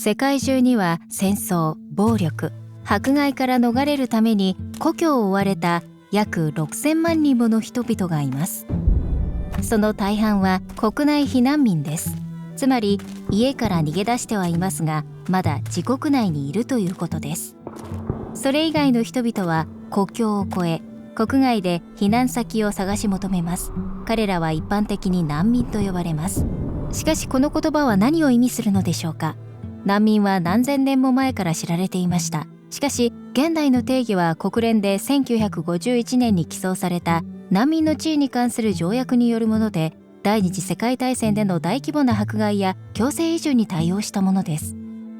世界中には戦争、暴力、迫害から逃れるために故郷を追われた約6000万人もの人々がいます。その大半は国内避難民です。つまり家から逃げ出してはいますが、まだ自国内にいるということです。それ以外の人々は国境を越え、国外で避難先を探し求めます。彼らは一般的に難民と呼ばれます。しかしこの言葉は何を意味するのでしょうか。難民は何千年も前から知られていました。しかし現代の定義は国連で1951年に起草された難民の地位に関する条約によるもので、第二次世界大戦での大規模な迫害や強制移住に対応したものです。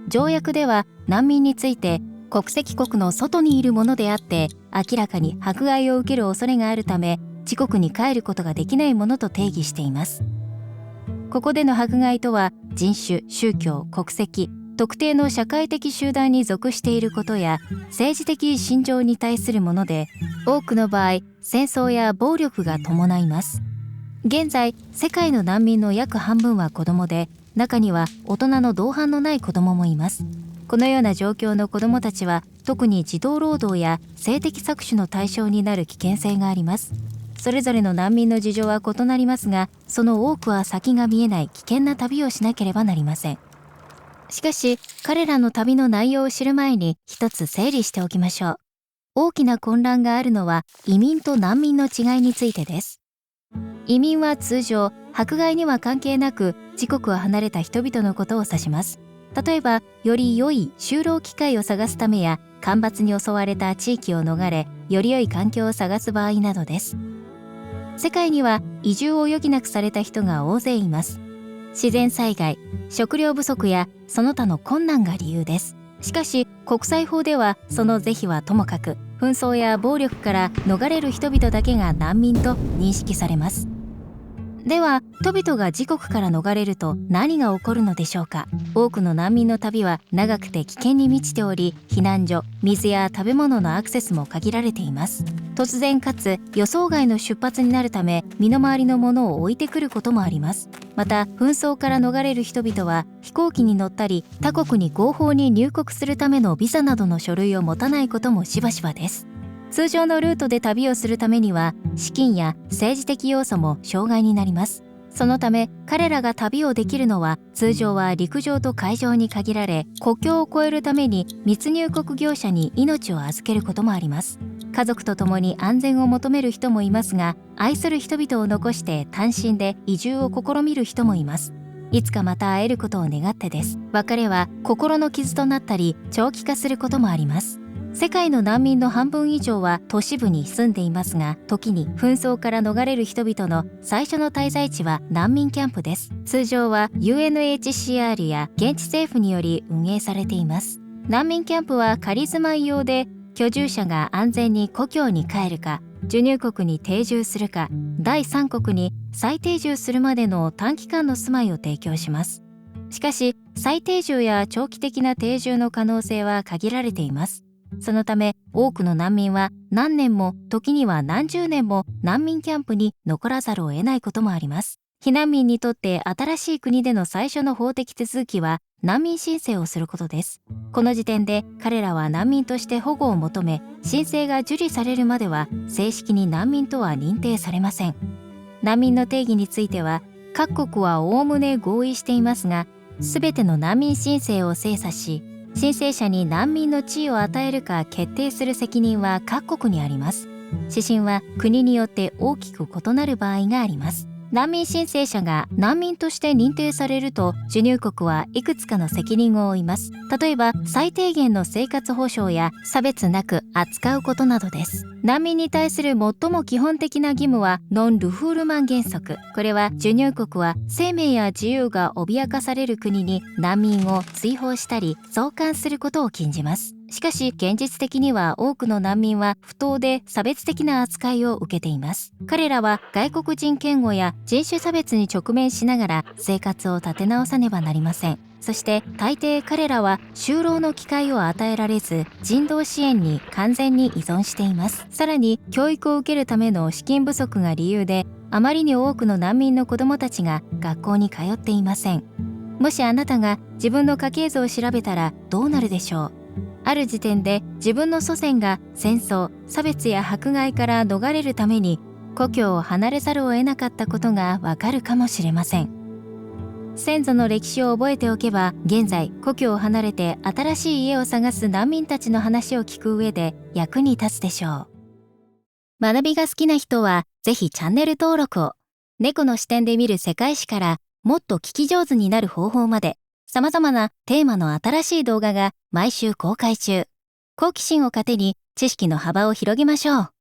条約では難民について国籍国の外にいるものであって明らかに迫害を受ける恐れがあるため自国に帰ることができないものと定義しています。ここでの迫害とは人種、宗教、国籍、特定の社会的集団に属していることや政治的信条に対するもので、多くの場合戦争や暴力が伴います。現在世界の難民の約半分は子どもで、中には大人の同伴のない子どももいます。このような状況の子どもたちは特に児童労働や性的搾取の対象になる危険性があります。それぞれの難民の事情は異なりますが、その多くは先が見えない危険な旅をしなければなりません。しかし彼らの旅の内容を知る前に一つ整理しておきましょう。大きな混乱があるのは移民と難民の違いについてです。移民は通常迫害には関係なく自国を離れた人々のことを指します。例えばより良い就労機会を探すためや干ばつに襲われた地域を逃れ、より良い環境を探す場合などです。世界には移住を余儀なくされた人が大勢います。自然災害、食料不足やその他の困難が理由です。しかし国際法ではその是非はともかく、紛争や暴力から逃れる人々だけが難民と認識されます。では人々が自国から逃れると何が起こるのでしょうか。多くの難民の旅は長くて危険に満ちており、避難所、水や食べ物のアクセスも限られています。突然かつ予想外の出発になるため、身の回りのものを置いてくることもあります。また紛争から逃れる人々は飛行機に乗ったり、他国に合法に入国するためのビザなどの書類を持たないこともしばしばです。通常のルートで旅をするためには資金や政治的要素も障害になります。そのため彼らが旅をできるのは通常は陸上と海上に限られ、国境を越えるために密入国業者に命を預けることもあります。家族と共に安全を求める人もいますが、愛する人々を残して単身で移住を試みる人もいます。いつかまた会えることを願ってです。別れは心の傷となったり長期化することもあります。世界の難民の半分以上は都市部に住んでいますが、時に紛争から逃れる人々の最初の滞在地は難民キャンプです。通常は UNHCR や現地政府により運営されています。難民キャンプは仮住まい用で、居住者が安全に故郷に帰るか、受入国に定住するか、第三国に再定住するまでの短期間の住まいを提供します。しかし再定住や長期的な定住の可能性は限られています。そのため多くの難民は何年も時には何十年も難民キャンプに残らざるを得ないこともあります。避難民にとって新しい国での最初の法的手続きは難民申請をすることです。この時点で彼らは難民として保護を求め、申請が受理されるまでは正式に難民とは認定されません。難民の定義については各国はおおむね合意していますが、すべての難民申請を精査し、申請者に難民の地位を与えるか決定する責任は各国にあります。指針は国によって大きく異なる場合があります。難民申請者が難民として認定されると、受入国はいくつかの責任を負います。例えば最低限の生活保障や差別なく扱うことなどです。難民に対する最も基本的な義務はノン・ルフールマン原則。これは受入国は生命や自由が脅かされる国に難民を追放したり送還することを禁じます。しかし現実的には多くの難民は不当で差別的な扱いを受けています。彼らは外国人嫌悪や人種差別に直面しながら生活を立て直さねばなりません。そして大抵彼らは就労の機会を与えられず、人道支援に完全に依存しています。さらに教育を受けるための資金不足が理由で、あまりに多くの難民の子どもたちが学校に通っていません。もしあなたが自分の家系図を調べたらどうなるでしょう。ある時点で自分の祖先が戦争、差別や迫害から逃れるために故郷を離れざるを得なかったことがわかるかもしれません。先祖の歴史を覚えておけば、現在故郷を離れて新しい家を探す難民たちの話を聞く上で役に立つでしょう。学びが好きな人はぜひチャンネル登録を。猫の視点で見る世界史からもっと聞き上手になる方法まで、様々なテーマの新しい動画が毎週公開中。好奇心を糧に知識の幅を広げましょう。